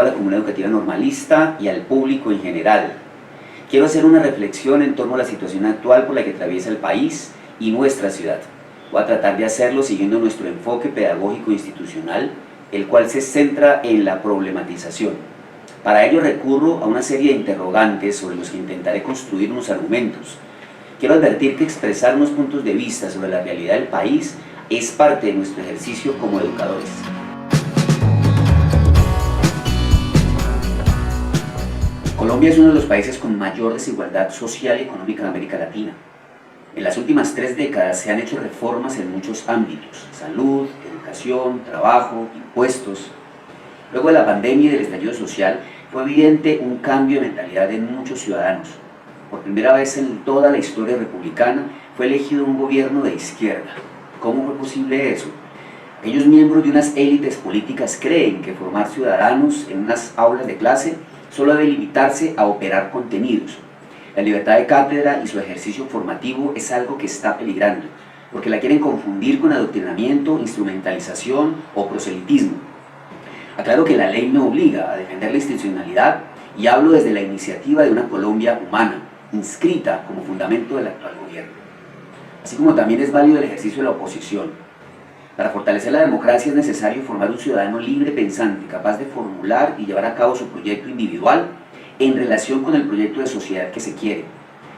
toda la comunidad educativa normalista y al público en general. Quiero hacer una reflexión en torno a la situación actual por la que atraviesa el país y nuestra ciudad. Voy a tratar de hacerlo siguiendo nuestro enfoque pedagógico institucional, el cual se centra en la problematización. Para ello recurro a una serie de interrogantes sobre los que intentaré construir unos argumentos. Quiero advertir que expresar unos puntos de vista sobre la realidad del país es parte de nuestro ejercicio como educadores. Colombia es uno de los países con mayor desigualdad social y económica de América Latina. En las últimas 3 décadas se han hecho reformas en muchos ámbitos: salud, educación, trabajo, impuestos. Luego de la pandemia y del estallido social, fue evidente un cambio de mentalidad en muchos ciudadanos. Por primera vez en toda la historia republicana fue elegido un gobierno de izquierda. ¿Cómo fue posible eso? Aquellos miembros de unas élites políticas creen que formar ciudadanos en unas aulas de clase solo debe limitarse a operar contenidos. La libertad de cátedra y su ejercicio formativo es algo que está peligrando, porque la quieren confundir con adoctrinamiento, instrumentalización o proselitismo. Aclaro que la ley me obliga a defender la institucionalidad y hablo desde la iniciativa de una Colombia humana, inscrita como fundamento del actual gobierno. Así como también es válido el ejercicio de la oposición. Para fortalecer la democracia es necesario formar un ciudadano libre pensante, capaz de formular y llevar a cabo su proyecto individual en relación con el proyecto de sociedad que se quiere.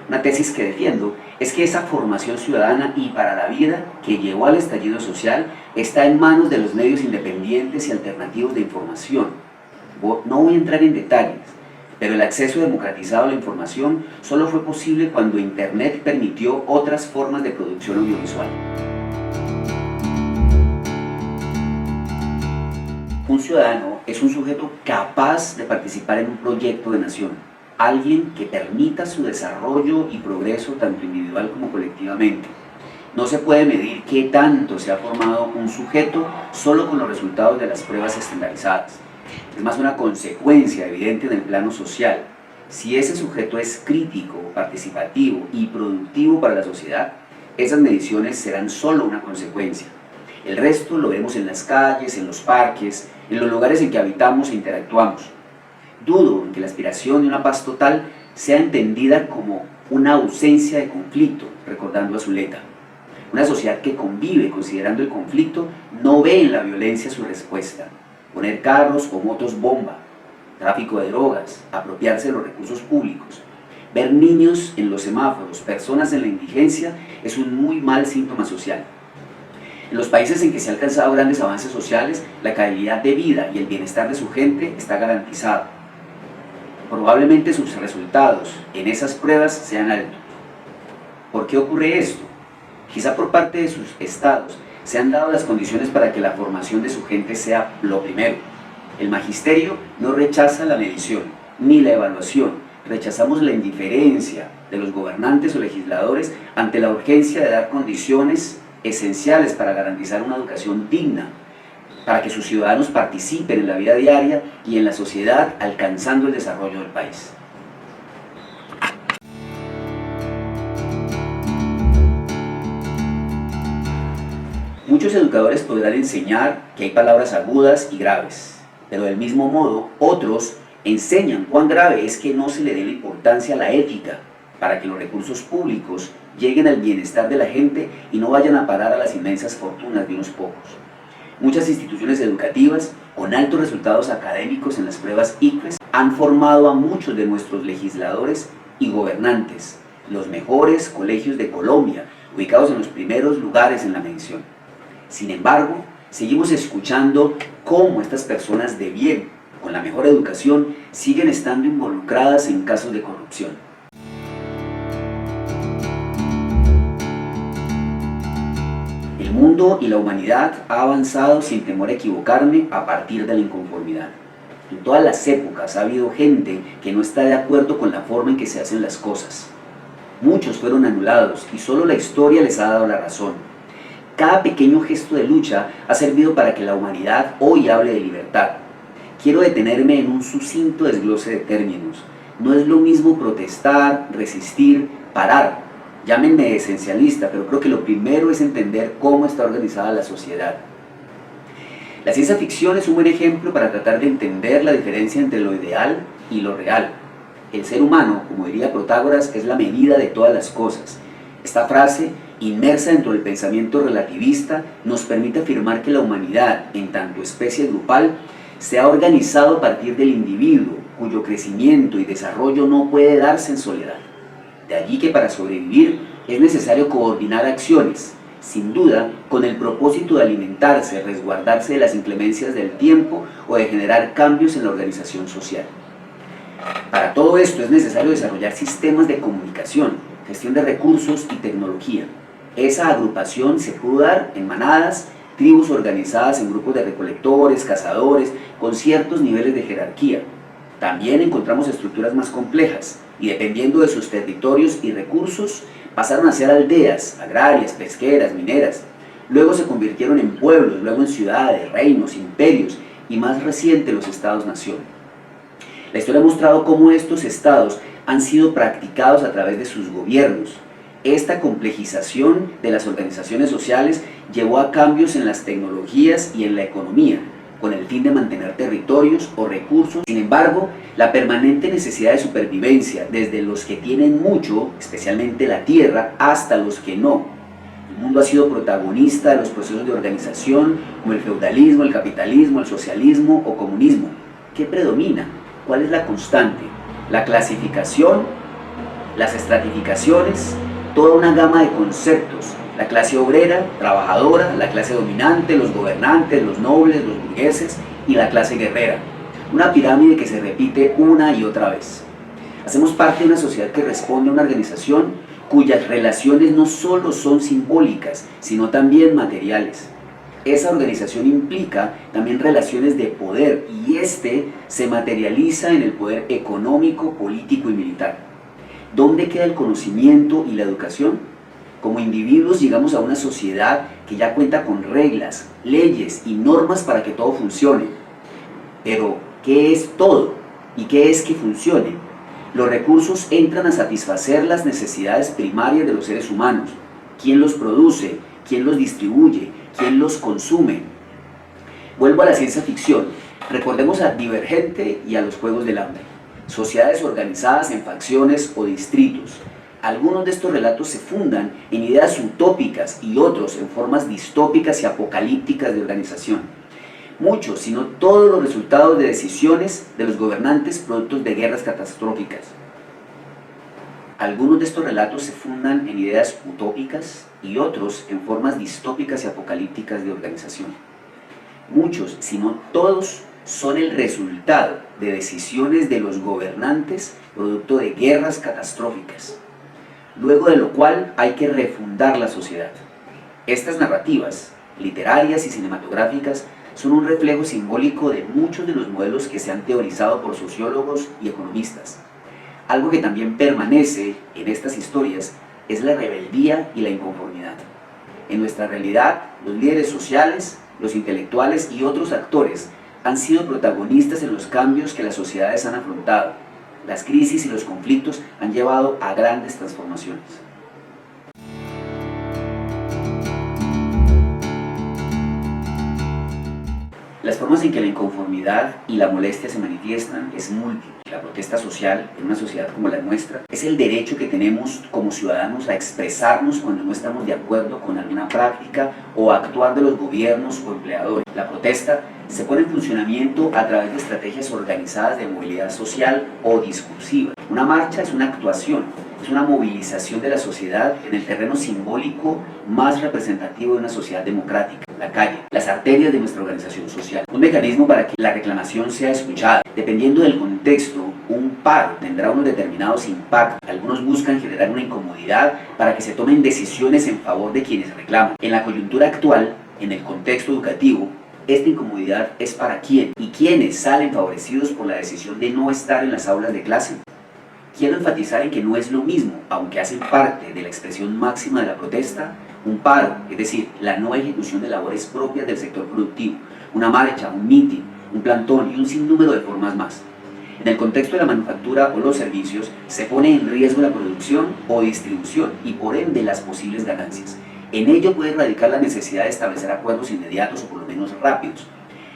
Una tesis que defiendo es que esa formación ciudadana y para la vida que llevó al estallido social está en manos de los medios independientes y alternativos de información. No voy a entrar en detalles, pero el acceso democratizado a la información solo fue posible cuando Internet permitió otras formas de producción audiovisual. Un ciudadano es un sujeto capaz de participar en un proyecto de nación, alguien que permita su desarrollo y progreso tanto individual como colectivamente. No se puede medir qué tanto se ha formado un sujeto solo con los resultados de las pruebas estandarizadas. Es más una consecuencia evidente en el plano social. Si ese sujeto es crítico, participativo y productivo para la sociedad, esas mediciones serán solo una consecuencia. El resto lo vemos en las calles, en los parques, en los lugares en que habitamos e interactuamos. Dudo en que la aspiración de una paz total sea entendida como una ausencia de conflicto, recordando a Zuleta. Una sociedad que convive considerando el conflicto no ve en la violencia su respuesta. Poner carros o motos bomba, tráfico de drogas, apropiarse de los recursos públicos, ver niños en los semáforos, personas en la indigencia, es un muy mal síntoma social. En los países en que se han alcanzado grandes avances sociales, la calidad de vida y el bienestar de su gente está garantizado. Probablemente sus resultados en esas pruebas sean altos. ¿Por qué ocurre esto? Quizá por parte de sus estados se han dado las condiciones para que la formación de su gente sea lo primero. El magisterio no rechaza la medición ni la evaluación, rechazamos la indiferencia de los gobernantes o legisladores ante la urgencia de dar condiciones esenciales para garantizar una educación digna, para que sus ciudadanos participen en la vida diaria y en la sociedad, alcanzando el desarrollo del país. Muchos educadores podrán enseñar que hay palabras agudas y graves, pero del mismo modo, otros enseñan cuán grave es que no se le dé la importancia a la ética para que los recursos públicos lleguen al bienestar de la gente y no vayan a parar a las inmensas fortunas de unos pocos. Muchas instituciones educativas con altos resultados académicos en las pruebas ICFES han formado a muchos de nuestros legisladores y gobernantes, los mejores colegios de Colombia, ubicados en los primeros lugares en la medición. Sin embargo, seguimos escuchando cómo estas personas de bien, con la mejor educación, siguen estando involucradas en casos de corrupción. El mundo y la humanidad ha avanzado sin temor a equivocarme a partir de la inconformidad. En todas las épocas ha habido gente que no está de acuerdo con la forma en que se hacen las cosas. Muchos fueron anulados y solo la historia les ha dado la razón. Cada pequeño gesto de lucha ha servido para que la humanidad hoy hable de libertad. Quiero detenerme en un sucinto desglose de términos. No es lo mismo protestar, resistir, parar. Llámenme esencialista, pero creo que lo primero es entender cómo está organizada la sociedad. La ciencia ficción es un buen ejemplo para tratar de entender la diferencia entre lo ideal y lo real. El ser humano, como diría Protágoras, es la medida de todas las cosas. Esta frase, inmersa dentro del pensamiento relativista, nos permite afirmar que la humanidad, en tanto especie grupal, se ha organizado a partir del individuo, cuyo crecimiento y desarrollo no puede darse en soledad. De allí que para sobrevivir es necesario coordinar acciones, sin duda con el propósito de alimentarse, resguardarse de las inclemencias del tiempo o de generar cambios en la organización social. Para todo esto es necesario desarrollar sistemas de comunicación, gestión de recursos y tecnología. Esa agrupación se pudo dar en manadas, tribus organizadas en grupos de recolectores, cazadores, con ciertos niveles de jerarquía. También encontramos estructuras más complejas y dependiendo de sus territorios y recursos, pasaron a ser aldeas, agrarias, pesqueras, mineras. Luego se convirtieron en pueblos, luego en ciudades, reinos, imperios y más reciente los estados-nación. La historia ha mostrado cómo estos estados han sido practicados a través de sus gobiernos. Esta complejización de las organizaciones sociales llevó a cambios en las tecnologías y en la economía, con el fin de mantener territorios o recursos. Sin embargo, la permanente necesidad de supervivencia, desde los que tienen mucho, especialmente la tierra, hasta los que no. El mundo ha sido protagonista de los procesos de organización, como el feudalismo, el capitalismo, el socialismo o comunismo. ¿Qué predomina? ¿Cuál es la constante? La clasificación, las estratificaciones, toda una gama de conceptos. La clase obrera, trabajadora, la clase dominante, los gobernantes, los nobles, los burgueses y la clase guerrera. Una pirámide que se repite una y otra vez. Hacemos parte de una sociedad que responde a una organización cuyas relaciones no solo son simbólicas, sino también materiales. Esa organización implica también relaciones de poder y este se materializa en el poder económico, político y militar. ¿Dónde queda el conocimiento y la educación? Como individuos llegamos a una sociedad que ya cuenta con reglas, leyes y normas para que todo funcione. Pero, ¿qué es todo? ¿Y qué es que funcione? Los recursos entran a satisfacer las necesidades primarias de los seres humanos. ¿Quién los produce? ¿Quién los distribuye? ¿Quién los consume? Vuelvo a la ciencia ficción. Recordemos a Divergente y a los Juegos del Hambre. Sociedades organizadas en facciones o distritos. Algunos de estos relatos se fundan en ideas utópicas y otros en formas distópicas y apocalípticas de organización. Muchos, si no todos los resultados de decisiones de los gobernantes productos de guerras catastróficas. Algunos de estos relatos se fundan en ideas utópicas y otros en formas distópicas y apocalípticas de organización. Muchos, si no todos, son el resultado de decisiones de los gobernantes producto de guerras catastróficas. Luego de lo cual hay que refundar la sociedad. Estas narrativas, literarias y cinematográficas, son un reflejo simbólico de muchos de los modelos que se han teorizado por sociólogos y economistas. Algo que también permanece en estas historias es la rebeldía y la inconformidad. En nuestra realidad, los líderes sociales, los intelectuales y otros actores han sido protagonistas en los cambios que las sociedades han afrontado. Las crisis y los conflictos han llevado a grandes transformaciones. Las formas en que la inconformidad y la molestia se manifiestan es múltiple. La protesta social en una sociedad como la nuestra es el derecho que tenemos como ciudadanos a expresarnos cuando no estamos de acuerdo con alguna práctica o actuar de los gobiernos o empleadores. La protesta se pone en funcionamiento a través de estrategias organizadas de movilidad social o discursiva. Una marcha es una actuación, es una movilización de la sociedad en el terreno simbólico más representativo de una sociedad democrática, la calle, las arterias de nuestra organización social. Un mecanismo para que la reclamación sea escuchada. Dependiendo del contexto, un paro tendrá unos determinados impactos. Algunos buscan generar una incomodidad para que se tomen decisiones en favor de quienes reclaman. En la coyuntura actual, en el contexto educativo, esta incomodidad es para quién y quiénes salen favorecidos por la decisión de no estar en las aulas de clase. Quiero enfatizar en que no es lo mismo, aunque hacen parte de la expresión máxima de la protesta, un paro, es decir, la no ejecución de labores propias del sector productivo, una marcha, un mitin, un plantón y un sinnúmero de formas más. En el contexto de la manufactura o los servicios, se pone en riesgo la producción o distribución y por ende las posibles ganancias. En ello puede radicar la necesidad de establecer acuerdos inmediatos o por lo menos rápidos.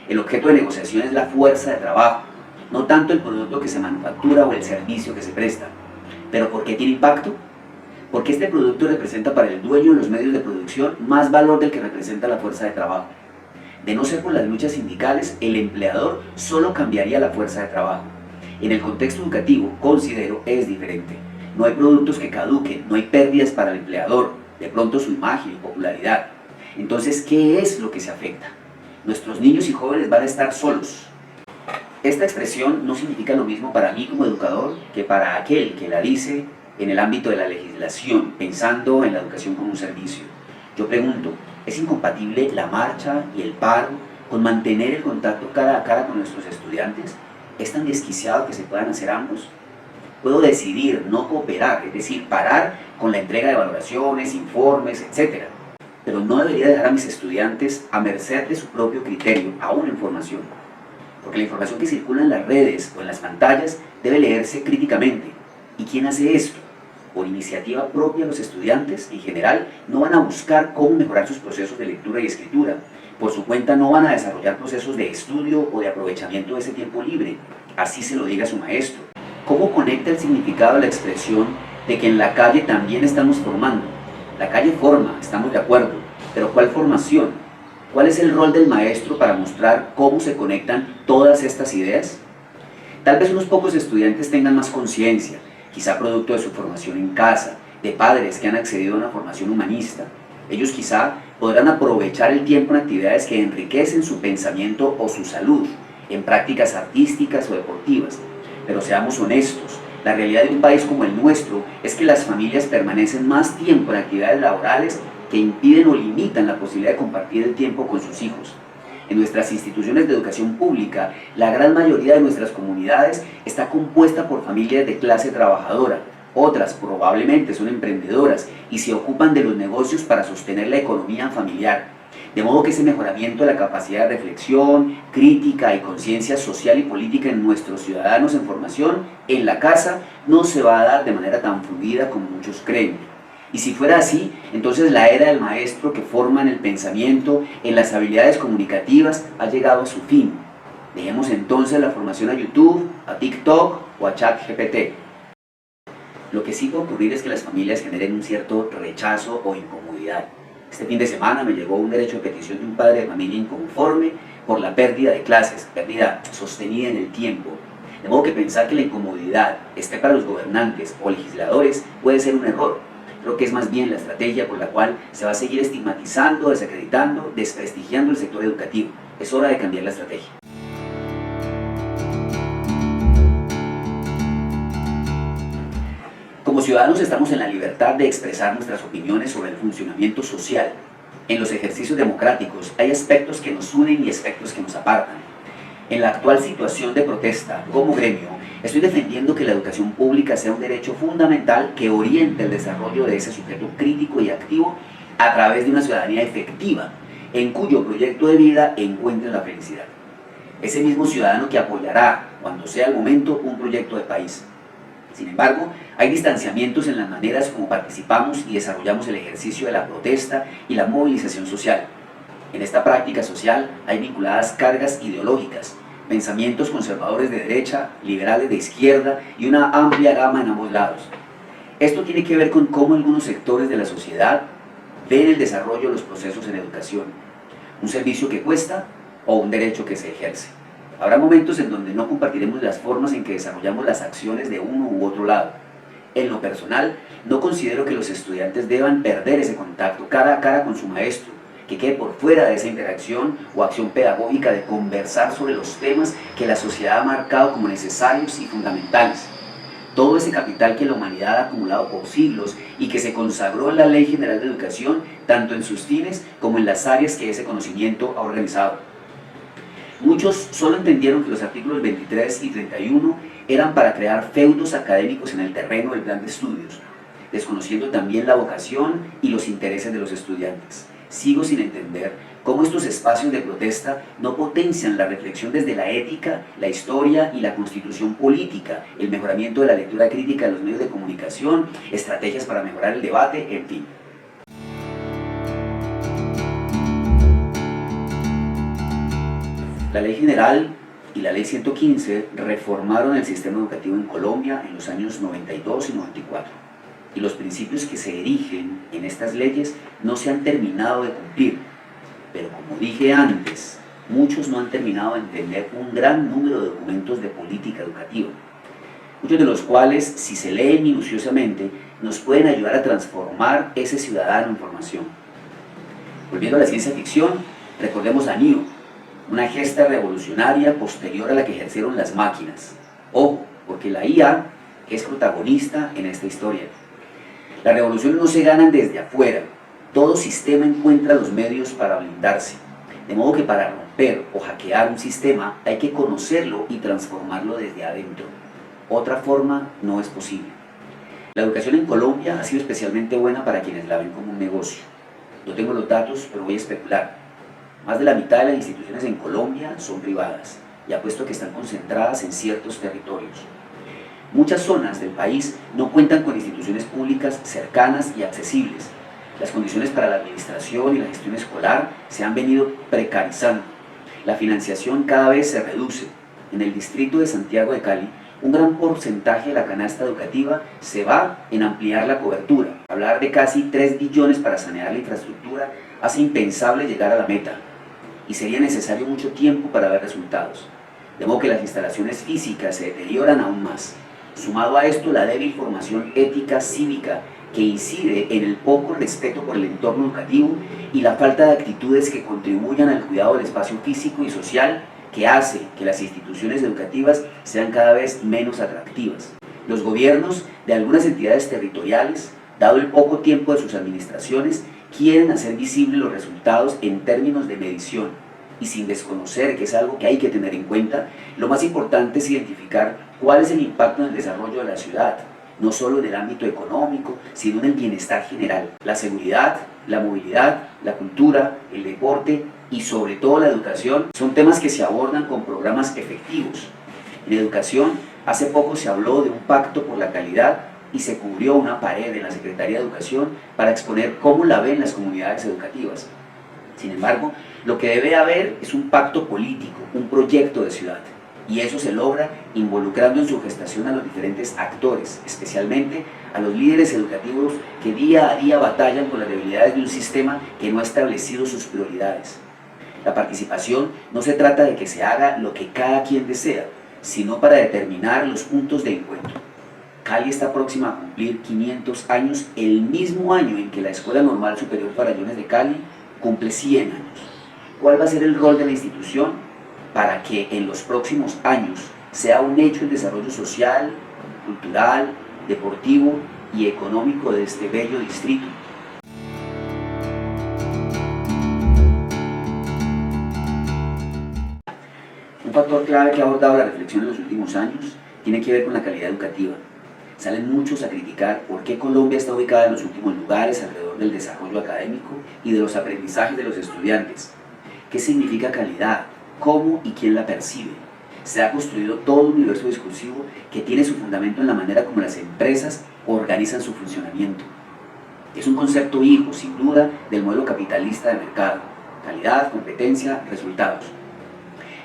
El objeto de negociación es la fuerza de trabajo, no tanto el producto que se manufactura o el servicio que se presta. ¿Pero por qué tiene impacto? Porque este producto representa para el dueño de los medios de producción más valor del que representa la fuerza de trabajo. De no ser por las luchas sindicales, el empleador solo cambiaría la fuerza de trabajo. En el contexto educativo, considero, es diferente. No hay productos que caduquen, no hay pérdidas para el empleador, de pronto su imagen y popularidad. Entonces, ¿qué es lo que se afecta? Nuestros niños y jóvenes van a estar solos. Esta expresión no significa lo mismo para mí como educador que para aquel que la dice en el ámbito de la legislación, pensando en la educación como un servicio. Yo pregunto, ¿es incompatible la marcha y el paro con mantener el contacto cara a cara con nuestros estudiantes? ¿Es tan desquiciado que se puedan hacer ambos? Puedo decidir no cooperar, es decir, parar con la entrega de valoraciones, informes, etc. Pero no debería dejar a mis estudiantes a merced de su propio criterio, aún en formación. Porque la información que circula en las redes o en las pantallas debe leerse críticamente. ¿Y quién hace esto? Por iniciativa propia, los estudiantes en general no van a buscar cómo mejorar sus procesos de lectura y escritura. Por su cuenta no van a desarrollar procesos de estudio o de aprovechamiento de ese tiempo libre. Así se lo diga su maestro. ¿Cómo conecta el significado la expresión de que en la calle también estamos formando? La calle forma, estamos de acuerdo, pero ¿cuál formación? ¿Cuál es el rol del maestro para mostrar cómo se conectan todas estas ideas? Tal vez unos pocos estudiantes tengan más conciencia, quizá producto de su formación en casa, de padres que han accedido a una formación humanista. Ellos quizá podrán aprovechar el tiempo en actividades que enriquecen su pensamiento o su salud, en prácticas artísticas o deportivas. Pero seamos honestos, la realidad de un país como el nuestro es que las familias permanecen más tiempo en actividades laborales que impiden o limitan la posibilidad de compartir el tiempo con sus hijos. En nuestras instituciones de educación pública, la gran mayoría de nuestras comunidades está compuesta por familias de clase trabajadora. Otras probablemente son emprendedoras y se ocupan de los negocios para sostener la economía familiar. De modo que ese mejoramiento de la capacidad de reflexión, crítica y conciencia social y política en nuestros ciudadanos en formación, en la casa, no se va a dar de manera tan fluida como muchos creen. Y si fuera así, entonces la era del maestro que forma en el pensamiento, en las habilidades comunicativas, ha llegado a su fin. Dejemos entonces la formación a YouTube, a TikTok o a ChatGPT. Lo que sí puede ocurrir es que las familias generen un cierto rechazo o incomodidad. Este fin de semana me llegó un derecho de petición de un padre de familia inconforme por la pérdida de clases, pérdida sostenida en el tiempo. De modo que pensar que la incomodidad esté para los gobernantes o legisladores puede ser un error. Creo que es más bien la estrategia por la cual se va a seguir estigmatizando, desacreditando, desprestigiando el sector educativo. Es hora de cambiar la estrategia. Como ciudadanos estamos en la libertad de expresar nuestras opiniones sobre el funcionamiento social. En los ejercicios democráticos hay aspectos que nos unen y aspectos que nos apartan. En la actual situación de protesta, como gremio, estoy defendiendo que la educación pública sea un derecho fundamental que oriente el desarrollo de ese sujeto crítico y activo a través de una ciudadanía efectiva, en cuyo proyecto de vida encuentre la felicidad. Ese mismo ciudadano que apoyará, cuando sea el momento, un proyecto de país. Sin embargo, hay distanciamientos en las maneras como participamos y desarrollamos el ejercicio de la protesta y la movilización social. En esta práctica social hay vinculadas cargas ideológicas, pensamientos conservadores de derecha, liberales de izquierda y una amplia gama en ambos lados. Esto tiene que ver con cómo algunos sectores de la sociedad ven el desarrollo de los procesos en educación, un servicio que cuesta o un derecho que se ejerce. Habrá momentos en donde no compartiremos las formas en que desarrollamos las acciones de uno u otro lado. En lo personal, no considero que los estudiantes deban perder ese contacto cara a cara con su maestro, que quede por fuera de esa interacción o acción pedagógica de conversar sobre los temas que la sociedad ha marcado como necesarios y fundamentales. Todo ese capital que la humanidad ha acumulado por siglos y que se consagró en la Ley General de Educación, tanto en sus fines como en las áreas que ese conocimiento ha organizado. Muchos solo entendieron que los artículos 23 y 31 eran para crear feudos académicos en el terreno del plan de estudios, desconociendo también la vocación y los intereses de los estudiantes. Sigo sin entender cómo estos espacios de protesta no potencian la reflexión desde la ética, la historia y la constitución política, el mejoramiento de la lectura crítica de los medios de comunicación, estrategias para mejorar el debate, en fin. La Ley General y la Ley 115 reformaron el sistema educativo en Colombia en los años 92 y 94. Y los principios que se erigen en estas leyes no se han terminado de cumplir. Pero como dije antes, muchos no han terminado de entender un gran número de documentos de política educativa, muchos de los cuales, si se leen minuciosamente, nos pueden ayudar a transformar ese ciudadano en formación. Volviendo a la ciencia ficción, recordemos a Neo, una gesta revolucionaria posterior a la que ejercieron las máquinas. Ojo, porque la IA es protagonista en esta historia. Las revoluciones no se ganan desde afuera, todo sistema encuentra los medios para blindarse. De modo que para romper o hackear un sistema hay que conocerlo y transformarlo desde adentro. Otra forma no es posible. La educación en Colombia ha sido especialmente buena para quienes la ven como un negocio. No tengo los datos, pero voy a especular. Más de la mitad de las instituciones en Colombia son privadas y apuesto que están concentradas en ciertos territorios. Muchas zonas del país no cuentan con instituciones públicas cercanas y accesibles. Las condiciones para la administración y la gestión escolar se han venido precarizando. La financiación cada vez se reduce. En el distrito de Santiago de Cali, un gran porcentaje de la canasta educativa se va en ampliar la cobertura. Hablar de casi 3 billones para sanear la infraestructura hace impensable llegar a la meta y sería necesario mucho tiempo para ver resultados. De modo que las instalaciones físicas se deterioran aún más. Sumado a esto, la débil formación ética cívica que incide en el poco respeto por el entorno educativo y la falta de actitudes que contribuyan al cuidado del espacio físico y social que hace que las instituciones educativas sean cada vez menos atractivas. Los gobiernos de algunas entidades territoriales, dado el poco tiempo de sus administraciones, quieren hacer visibles los resultados en términos de medición y sin desconocer que es algo que hay que tener en cuenta, lo más importante es identificar cuál es el impacto en el desarrollo de la ciudad, no solo en el ámbito económico, sino en el bienestar general, la seguridad, la movilidad, la cultura, el deporte y sobre todo la educación son temas que se abordan con programas efectivos. En educación, hace poco se habló de un pacto por la calidad y se cubrió una pared en la Secretaría de Educación para exponer cómo la ven las comunidades educativas. Sin embargo, lo que debe haber es un pacto político, un proyecto de ciudad. Y eso se logra involucrando en su gestación a los diferentes actores, especialmente a los líderes educativos que día a día batallan con las debilidades de un sistema que no ha establecido sus prioridades. La participación no se trata de que se haga lo que cada quien desea, sino para determinar los puntos de encuentro. Cali está próxima a cumplir 500 años el mismo año en que la Escuela Normal Superior Farallones de Cali cumple 100 años. ¿Cuál va a ser el rol de la institución para que en los próximos años sea un hecho el desarrollo social, cultural, deportivo y económico de este bello distrito? Un factor clave que ha abordado la reflexión en los últimos años tiene que ver con la calidad educativa. Salen muchos a criticar por qué Colombia está ubicada en los últimos lugares alrededor del desarrollo académico y de los aprendizajes de los estudiantes. ¿Qué significa calidad? ¿Cómo y quién la percibe? Se ha construido todo un universo discursivo que tiene su fundamento en la manera como las empresas organizan su funcionamiento. Es un concepto hijo, sin duda, del modelo capitalista de mercado. Calidad, competencia, resultados.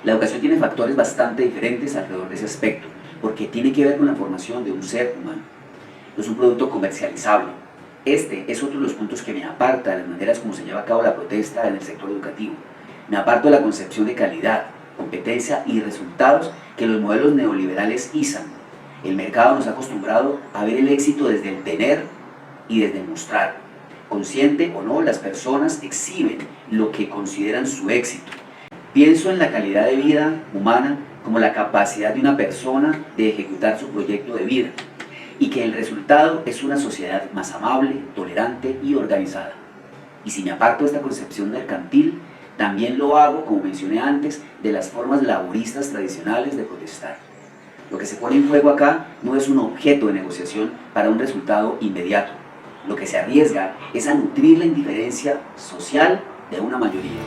La educación tiene factores bastante diferentes alrededor de ese aspecto, porque tiene que ver con la formación de un ser humano. No es un producto comercializable. Este es otro de los puntos que me aparta de las maneras como se lleva a cabo la protesta en el sector educativo. Me aparto de la concepción de calidad, competencia y resultados que los modelos neoliberales izan. El mercado nos ha acostumbrado a ver el éxito desde el tener y desde el mostrar. Consciente o no, las personas exhiben lo que consideran su éxito. Pienso en la calidad de vida humana como la capacidad de una persona de ejecutar su proyecto de vida y que el resultado es una sociedad más amable, tolerante y organizada. Y si me aparto de esta concepción mercantil, también lo hago, como mencioné antes, de las formas laboristas tradicionales de protestar. Lo que se pone en juego acá no es un objeto de negociación para un resultado inmediato. Lo que se arriesga es a nutrir la indiferencia social de una mayoría.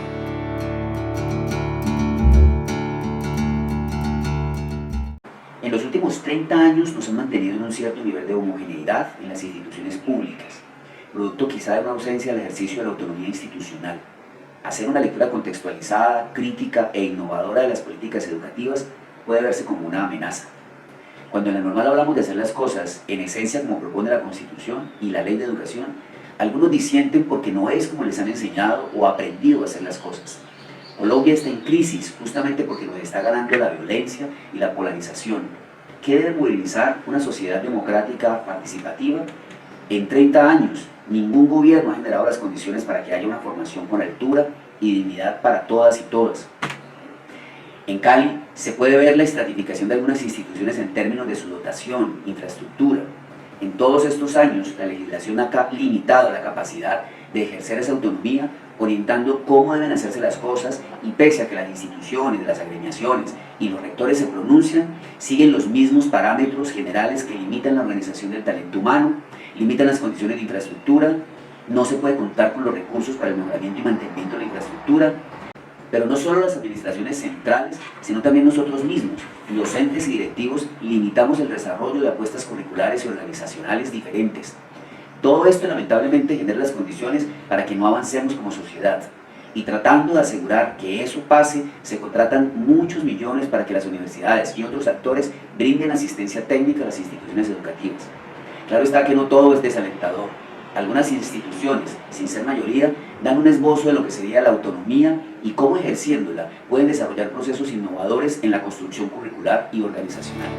En los últimos 30 años nos han mantenido en un cierto nivel de homogeneidad en las instituciones públicas, producto quizá de una ausencia del ejercicio de la autonomía institucional. Hacer una lectura contextualizada, crítica e innovadora de las políticas educativas puede verse como una amenaza. Cuando en la normal hablamos de hacer las cosas en esencia como propone la Constitución y la Ley de Educación, algunos disienten porque no es como les han enseñado o aprendido a hacer las cosas. Colombia está en crisis justamente porque nos está ganando la violencia y la polarización. ¿Qué debe movilizar una sociedad democrática participativa? En 30 años, ningún gobierno ha generado las condiciones para que haya una formación con altura y dignidad para todas y todas. En Cali se puede ver la estratificación de algunas instituciones en términos de su dotación, infraestructura. En todos estos años, la legislación ha limitado la capacidad de ejercer esa autonomía, orientando cómo deben hacerse las cosas, y pese a que las instituciones, las agremiaciones y los rectores se pronuncian, siguen los mismos parámetros generales que limitan la organización del talento humano, limitan las condiciones de infraestructura, no se puede contar con los recursos para el mejoramiento y mantenimiento de la infraestructura. Pero no solo las administraciones centrales, sino también nosotros mismos, docentes y directivos, limitamos el desarrollo de apuestas curriculares y organizacionales diferentes. Todo esto lamentablemente genera las condiciones para que no avancemos como sociedad. Y tratando de asegurar que eso pase, se contratan muchos millones para que las universidades y otros actores brinden asistencia técnica a las instituciones educativas. Claro está que no todo es desalentador. Algunas instituciones, sin ser mayoría, dan un esbozo de lo que sería la autonomía y cómo ejerciéndola pueden desarrollar procesos innovadores en la construcción curricular y organizacional.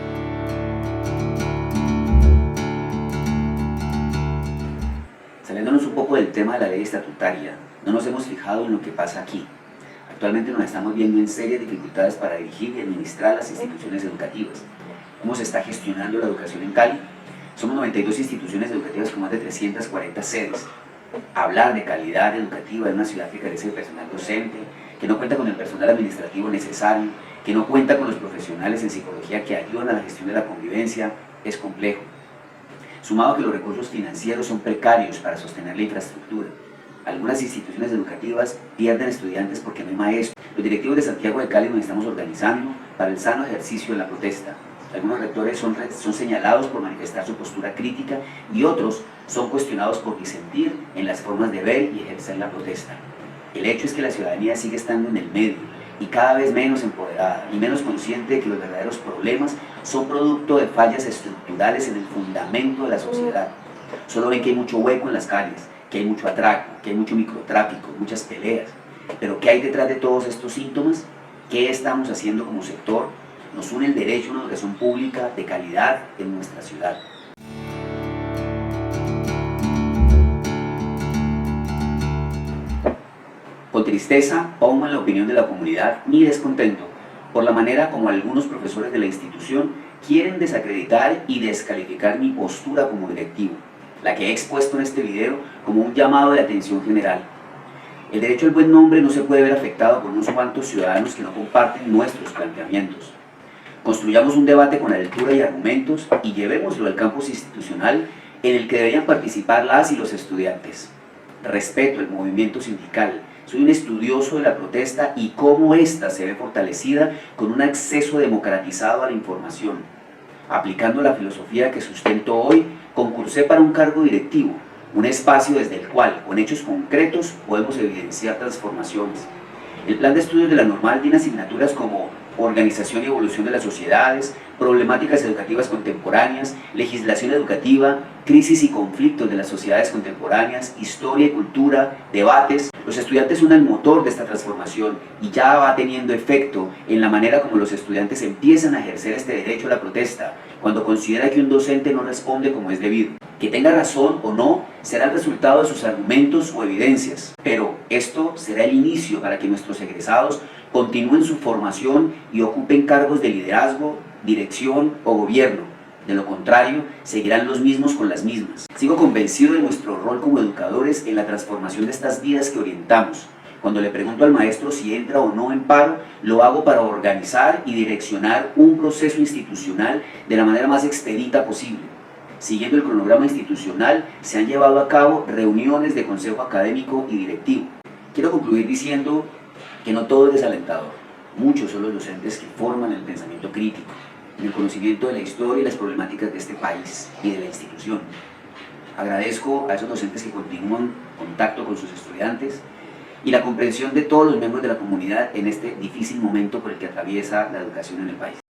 Saliéndonos un poco del tema de la ley estatutaria, no nos hemos fijado en lo que pasa aquí. Actualmente nos estamos viendo en serias dificultades para dirigir y administrar las instituciones educativas. ¿Cómo se está gestionando la educación en Cali? Somos 92 instituciones educativas con más de 340 sedes. Hablar de calidad educativa en una ciudad que carece de personal docente, que no cuenta con el personal administrativo necesario, que no cuenta con los profesionales en psicología que ayudan a la gestión de la convivencia, es complejo. Sumado a que los recursos financieros son precarios para sostener la infraestructura. Algunas instituciones educativas pierden estudiantes porque no hay maestros. Los directivos de Santiago de Cali nos estamos organizando para el sano ejercicio de la protesta. Algunos rectores son señalados por manifestar su postura crítica y otros son cuestionados por disentir en las formas de ver y ejercer la protesta. El hecho es que la ciudadanía sigue estando en el medio y cada vez menos empoderada y menos consciente de que los verdaderos problemas son producto de fallas estructurales en el fundamento de la sociedad. Solo ven que hay mucho hueco en las calles, que hay mucho atraco, que hay mucho microtráfico, muchas peleas. Pero ¿qué hay detrás de todos estos síntomas? ¿Qué estamos haciendo como sector? Nos une el derecho a una educación pública de calidad en nuestra ciudad. Con tristeza pongo en la opinión de la comunidad mi descontento por la manera como algunos profesores de la institución quieren desacreditar y descalificar mi postura como directivo, la que he expuesto en este video como un llamado de atención general. El derecho al buen nombre no se puede ver afectado por unos cuantos ciudadanos que no comparten nuestros planteamientos. Construyamos un debate con altura y argumentos y llevémoslo al campus institucional en el que deberían participar las y los estudiantes. Respeto el movimiento sindical, soy un estudioso de la protesta y cómo ésta se ve fortalecida con un acceso democratizado a la información. Aplicando la filosofía que sustento hoy, concursé para un cargo directivo, un espacio desde el cual, con hechos concretos, podemos evidenciar transformaciones. El plan de estudios de la normal tiene asignaturas como organización y evolución de las sociedades, problemáticas educativas contemporáneas, legislación educativa, crisis y conflictos de las sociedades contemporáneas, historia y cultura, debates. Los estudiantes son el motor de esta transformación y ya va teniendo efecto en la manera como los estudiantes empiezan a ejercer este derecho a la protesta, cuando considera que un docente no responde como es debido. Que tenga razón o no será el resultado de sus argumentos o evidencias, pero esto será el inicio para que nuestros egresados continúen su formación y ocupen cargos de liderazgo, dirección o gobierno. De lo contrario, seguirán los mismos con las mismas. Sigo convencido de nuestro rol como educadores en la transformación de estas vidas que orientamos. Cuando le pregunto al maestro si entra o no en paro, lo hago para organizar y direccionar un proceso institucional de la manera más expedita posible. Siguiendo el cronograma institucional, se han llevado a cabo reuniones de consejo académico y directivo. Quiero concluir diciendo que no todo es desalentador. Muchos son los docentes que forman el pensamiento crítico, en el conocimiento de la historia y las problemáticas de este país y de la institución. Agradezco a esos docentes que continúan en contacto con sus estudiantes y la comprensión de todos los miembros de la comunidad en este difícil momento por el que atraviesa la educación en el país.